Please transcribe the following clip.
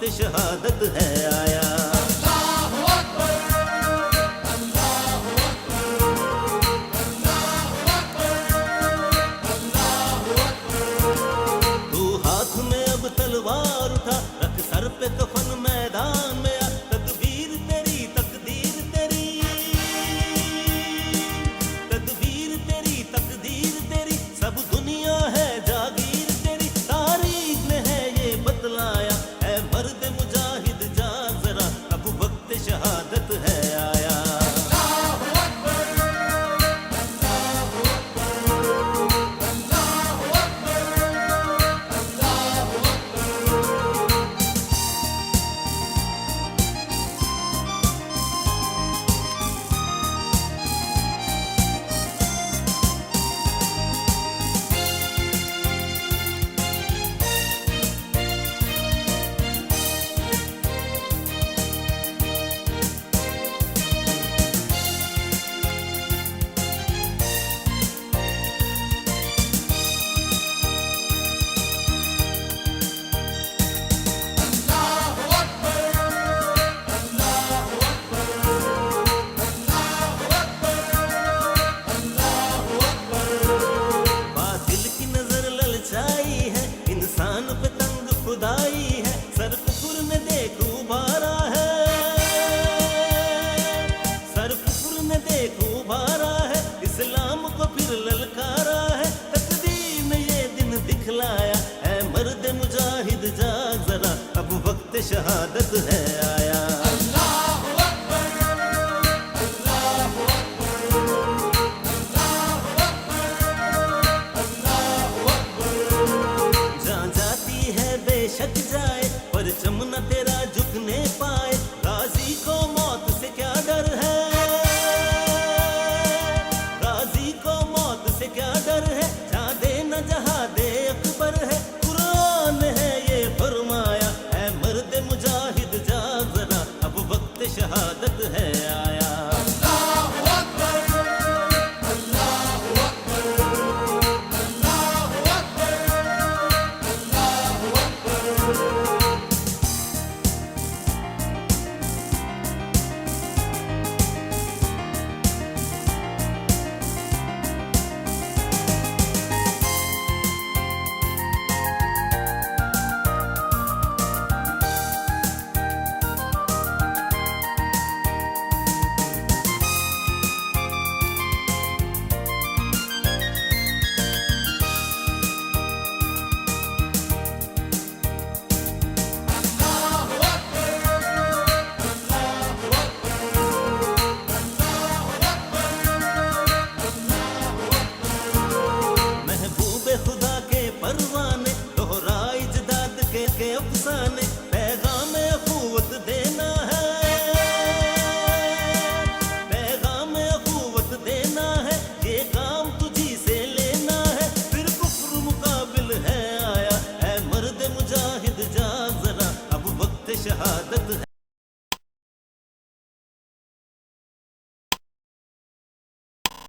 वक्त शहादत है आया। तू हाथ में अब तलवार उठा, रख सर पे कफन, मैदान में आ, तदबीर तेरी तकदीर तेरी, तदबीर तेरी तकदीर तेरी, सब दुनिया है जागीर तेरी। तारीख ने है ये बतलाया, है मर्द मुजाहिद जाग जरा, अब वक्त शहादत है आया। इंसान पे तंग खुदाई है, सर कुफर ने देख उभारा है, सर कुफर ने देख उभारा है, इस्लाम को फिर ललकारा है। तकदीर ने ये दिन दिखलाया, है मर्द मुजाहिद जाग जरा, अब वक्त शहादत है आया। बेशक जाए पर चमना तेरा झुकने पाए, गाजी को मौत से क्या डर है, गाजी को मौत से क्या डर है, जा दे न जहा दे अकबर है। कुरान है ये फरमाया, है मर्द मुजाहिद जाग जरा, अब वक्त शहादत